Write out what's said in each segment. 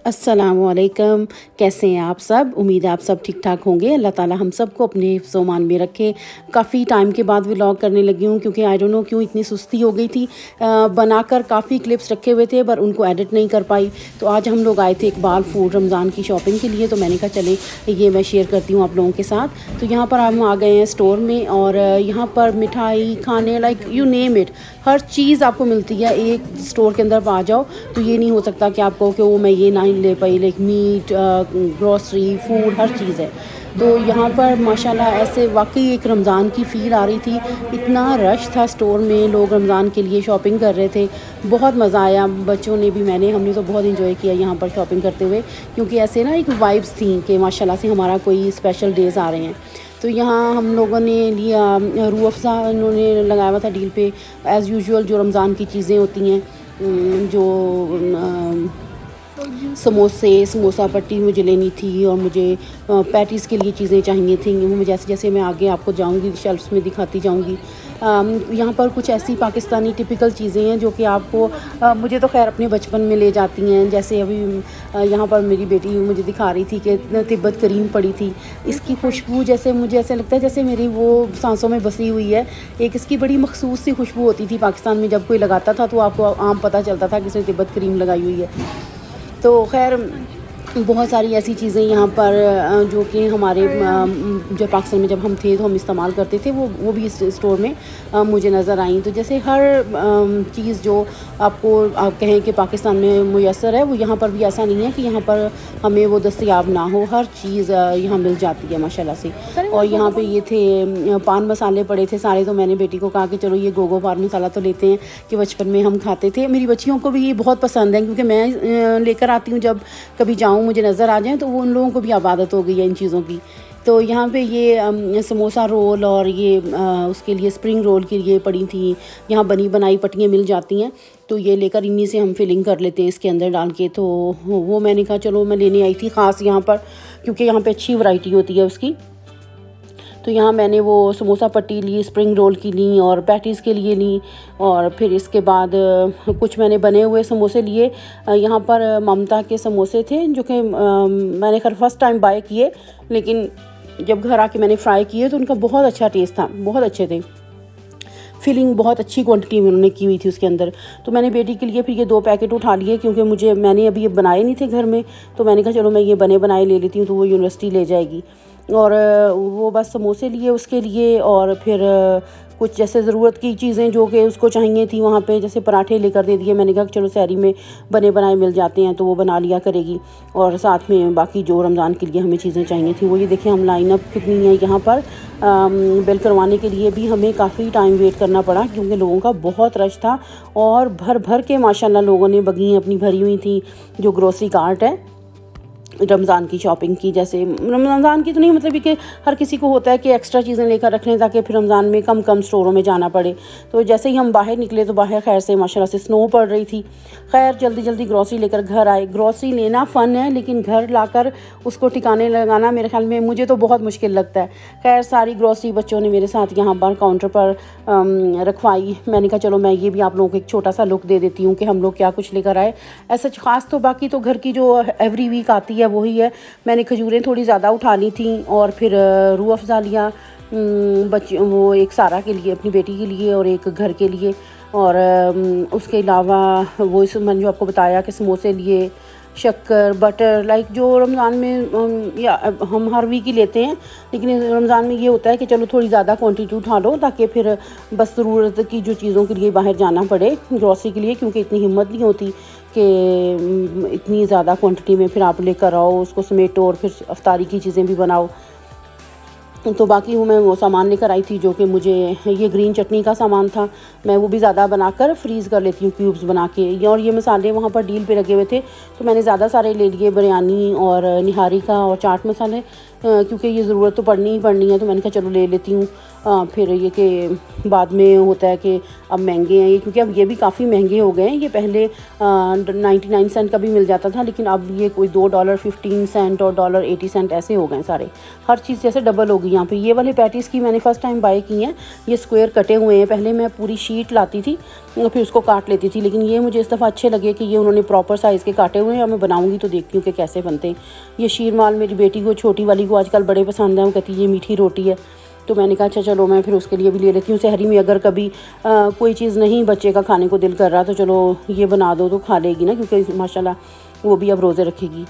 अस्सलामुअलैकुम। कैसे हैं आप सब? उम्मीद है आप सब ठीक ठाक होंगे। अल्लाह ताला हम सबको अपने हिफ्ज़-ओ-मान में रखे। काफ़ी टाइम के बाद व्लॉग करने लगी हूँ क्योंकि आई डोंट नो क्यों इतनी सुस्ती हो गई थी। बनाकर काफ़ी क्लिप्स रखे हुए थे पर उनको एडिट नहीं कर पाई। तो आज हम लोग आए थे इकबाल फूड रमज़ान की शॉपिंग के लिए, तो मैंने कहा चले ये मैं शेयर करती हूँ आप लोगों के साथ। तो यहाँ पर हम आ गए हैं स्टोर में और यहाँ पर मिठाई खाने लाइक यू नेम इट, हर चीज़ आपको मिलती है। एक स्टोर के अंदर आ जाओ तो ये नहीं हो सकता कि आप कहो कि वो मैं ये नहीं ले पाई, लाइक मीट, ग्रॉसरी, फूड, हर चीज़ है। तो यहाँ पर माशाल्लाह ऐसे वाकई एक रमज़ान की फ़ील आ रही थी। इतना रश था स्टोर में, लोग रमज़ान के लिए शॉपिंग कर रहे थे। बहुत मज़ा आया, बच्चों ने भी, हमने तो बहुत इंजॉय किया यहाँ पर शॉपिंग करते हुए, क्योंकि ऐसे ना एक वाइब्स थी कि माशाल्लाह से हमारा कोई स्पेशल डेज़ आ रहे हैं। तो यहाँ हम लोगों ने लिया रूह अफ़ज़ा, इन्होंने लगाया हुआ था डील पे एज़ यूजुअल जो रमज़ान की चीज़ें होती हैं, जो समोसा पट्टी मुझे लेनी थी और मुझे पैटीज़ के लिए चीज़ें चाहिए थी। वो जैसे जैसे मैं आगे आपको जाऊंगी शेल्फ्स में दिखाती जाऊंगी। यहाँ पर कुछ ऐसी पाकिस्तानी टिपिकल चीज़ें हैं जो कि आपको मुझे तो खैर अपने बचपन में ले जाती हैं। जैसे अभी यहाँ पर मेरी बेटी मुझे दिखा रही थी कि तिब्बत करीम पड़ी थी। इसकी खुशबू जैसे मुझे ऐसे लगता है जैसे मेरी वो सांसों में बसी हुई है। एक इसकी बड़ी मखसूस सी खुशबू होती थी पाकिस्तान में, जब कोई लगाता था तो आपको आम पता चलता था कि इसने तिब्बत करीम लगाई हुई है। तो खैर बहुत सारी ऐसी चीज़ें यहाँ पर जो कि हमारे जो पाकिस्तान में जब हम थे तो हम इस्तेमाल करते थे, वो भी इस स्टोर में मुझे नज़र आई। तो जैसे हर चीज़ जो आपको आप कहें कि पाकिस्तान में मुयस्सर है, वो यहाँ पर भी ऐसा नहीं है कि यहाँ पर हमें वो दस्तयाब ना हो। हर चीज़ यहाँ मिल जाती है माशाल्लाह से। और यहाँ पे ये थे पान मसाले पड़े थे सारे, तो मैंने बेटी को कहा कि चलो ये गोगो पान मसाला तो लेते हैं कि बचपन में हम खाते थे। मेरी बच्चियों को भी ये बहुत पसंद है क्योंकि मैं लेकर आती हूँ, जब कभी जाऊँ मुझे नज़र आ जाए तो वो उन लोगों को भी आदत हो गई है इन चीज़ों की। तो यहाँ पे ये समोसा रोल और ये उसके लिए स्प्रिंग रोल के लिए पड़ी थी। यहाँ बनी बनाई पट्टियाँ मिल जाती हैं, तो ये लेकर इन्हीं से हम फिलिंग कर लेते हैं इसके अंदर डाल के। तो वो मैंने कहा चलो मैं लेने आई थी ख़ास यहाँ पर, क्योंकि यहाँ पे अच्छी वैरायटी होती है उसकी। तो यहाँ मैंने वो समोसा पट्टी ली, स्प्रिंग रोल की ली और पैटीज़ के लिए ली। और फिर इसके बाद कुछ मैंने बने हुए समोसे लिए। यहाँ पर ममता के समोसे थे जो कि मैंने खैर फर्स्ट टाइम बाय किए, लेकिन जब घर आके मैंने फ्राई किए तो उनका बहुत अच्छा टेस्ट था, बहुत अच्छे थे। फिलिंग बहुत अच्छी क्वांटिटी में उन्होंने की हुई थी उसके अंदर। तो मैंने बेटी के लिए फिर ये 2 पैकेट उठा लिए, क्योंकि मैंने अभी ये बनाए नहीं थे घर में, तो मैंने कहा चलो मैं ये बने बनाए ले लेती हूँ, तो वो यूनिवर्सिटी ले जाएगी। और वो बस समोसे लिए उसके लिए, और फिर कुछ जैसे ज़रूरत की चीज़ें जो कि उसको चाहिए थी वहाँ पे, जैसे पराठे लेकर दे दिए। मैंने कहा चलो सहरी में बने बनाए मिल जाते हैं तो वो बना लिया करेगी, और साथ में बाकी जो रमज़ान के लिए हमें चीज़ें चाहिए थी वो ये देखें। हम लाइन अप कितनी है यहाँ पर, बिल करवाने के लिए भी हमें काफ़ी टाइम वेट करना पड़ा क्योंकि लोगों का बहुत रश था। और भर भर के माशाल्लाह लोगों ने बगियाँ अपनी भरी हुई थी। जो ग्रोसरी कार्ट है रमज़ान की शॉपिंग की, जैसे रमज़ान की तो नहीं, मतलब कि हर किसी को होता है कि एक्स्ट्रा चीज़ें लेकर रख लें ताकि फिर रमज़ान में कम कम स्टोरों में जाना पड़े। तो जैसे ही हम बाहर निकले तो बाहर खैर से माशाल्लाह से स्नो पड़ रही थी। खैर जल्दी जल्दी ग्रॉसरी लेकर घर आए। ग्रॉसरी लेना फ़न है, लेकिन घर लाकर उसको ठिकाने लगाना मेरे ख्याल में मुझे तो बहुत मुश्किल लगता है। खैर सारी ग्रॉसरी बच्चों ने मेरे साथ यहाँ पर काउंटर पर रखवाई। मैंने कहा चलो मैं ये भी आप लोगों को एक छोटा सा लुक दे देती हूँ कि हम लोग क्या कुछ लेकर आए। ऐसा ख़ास तो बाकी तो घर की जो एवरी वीक आती है वही है। मैंने खजूरें थोड़ी ज़्यादा उठा ली थी, और फिर रूह अफ़ज़ा लिया बच्चों, वो एक सारा के लिए, अपनी बेटी के लिए, और एक घर के लिए। और उसके अलावा वो मैंने जो आपको बताया कि समोसे लिए, शक्कर, बटर, लाइक जो रमज़ान में या हम हर वीक ही लेते हैं, लेकिन रमज़ान में ये होता है कि चलो थोड़ी ज़्यादा क्वांटिटी उठा लो ताकि फिर बस ज़रूरत की जो चीज़ों के लिए बाहर जाना पड़े ग्रॉसरी के लिए, क्योंकि इतनी हिम्मत नहीं होती कि इतनी ज़्यादा क्वांटिटी में फिर आप लेकर आओ, उसको समेटो और फिर अफ्तारी की चीज़ें भी बनाओ। तो बाकी मैं वो सामान लेकर आई थी जो कि मुझे ये ग्रीन चटनी का सामान था। मैं वो भी ज़्यादा बनाकर फ्रीज़ कर लेती हूँ क्यूब्स बना के। और ये मसाले वहाँ पर डील पे लगे हुए थे तो मैंने ज़्यादा सारे ले लिए, बिरयानी और निहारी का और चाट मसाले, क्योंकि ये ज़रूरत तो पड़नी ही पड़नी है, तो मैंने कहा चलो ले लेती हूँ। फिर ये कि बाद में होता है कि अब महंगे हैं ये, क्योंकि अब ये भी काफ़ी महंगे हो गए हैं। ये पहले 99 सेंट का भी मिल जाता था, लेकिन अब ये कोई $2.15 और $1.80 ऐसे हो गए सारे। हर चीज़ जैसे डबल हो गई यहाँ पे। ये वाले पैटीज़ की मैंने फ़र्स्ट टाइम बाय की हैं। ये स्क्वायर कटे हुए हैं। पहले मैं पूरी शीट लाती थी फिर उसको काट लेती थी, लेकिन ये मुझे इस दफ़ा अच्छे लगे कि ये उन्होंने प्रॉपर साइज़ के काटे हुए हैं। और मैं बनाऊँगी तो देखती हूँ कि कैसे बनते हैं। ये शीरमाल मेरी बेटी को, छोटी वाली को आजकल बड़े पसंद हैं। वो कहती है ये मीठी रोटी है, तो मैंने कहा अच्छा चलो मैं फिर उसके लिए भी ले लेती हूँ। सहरी में अगर कभी कोई चीज़ नहीं बच्चे का खाने को दिल कर रहा तो चलो ये बना दो तो खा लेगी ना, क्योंकि माशाल्लाह वो भी अब रोज़े रखेगी।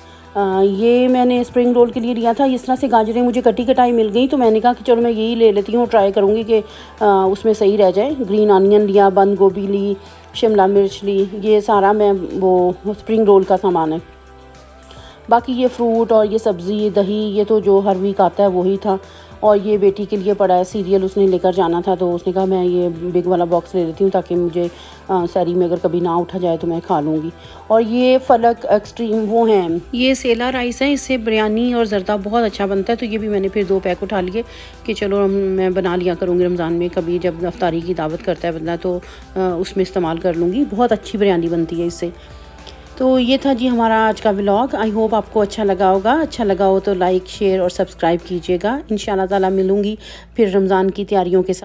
ये मैंने स्प्रिंग रोल के लिए लिया था। इस तरह से गाजरें मुझे कटी कटाई मिल गई, तो मैंने कहा कि चलो मैं यही ले लेती हूँ, ट्राई करूँगी कि उसमें सही रह जाए। ग्रीन अनियन लिया, बंद गोभी ली, शिमला मिर्च ली, ये सारा मैं वो स्प्रिंग रोल का सामान है। बाकी ये फ्रूट और ये सब्ज़ी, दही, ये तो जो हर वीक आता है वही था। और ये बेटी के लिए पड़ा है सीरियल, उसने लेकर जाना था, तो उसने कहा मैं ये बिग वाला बॉक्स ले लेती हूँ ताकि मुझे सहरी में अगर कभी ना उठा जाए तो मैं खा लूँगी। और ये फलक एक्सट्रीम वो हैं, ये सेला राइस है, इससे बिरयानी और ज़रदा बहुत अच्छा बनता है। तो ये भी मैंने फिर 2 पैक उठा लिए कि चलो मैं बना लिया करूँगी रमज़ान में, कभी जब अफ्तारी की दावत करता है बंदा तो उसमें इस्तेमाल कर लूँगी। बहुत अच्छी बिरयानी बनती है इससे। तो ये था जी हमारा आज का व्लॉग। आई होप आपको अच्छा लगा होगा। अच्छा लगा हो तो लाइक, शेयर और सब्सक्राइब कीजिएगा। इंशाल्लाह ताला मिलूँगी फिर रमज़ान की तैयारियों के साथ।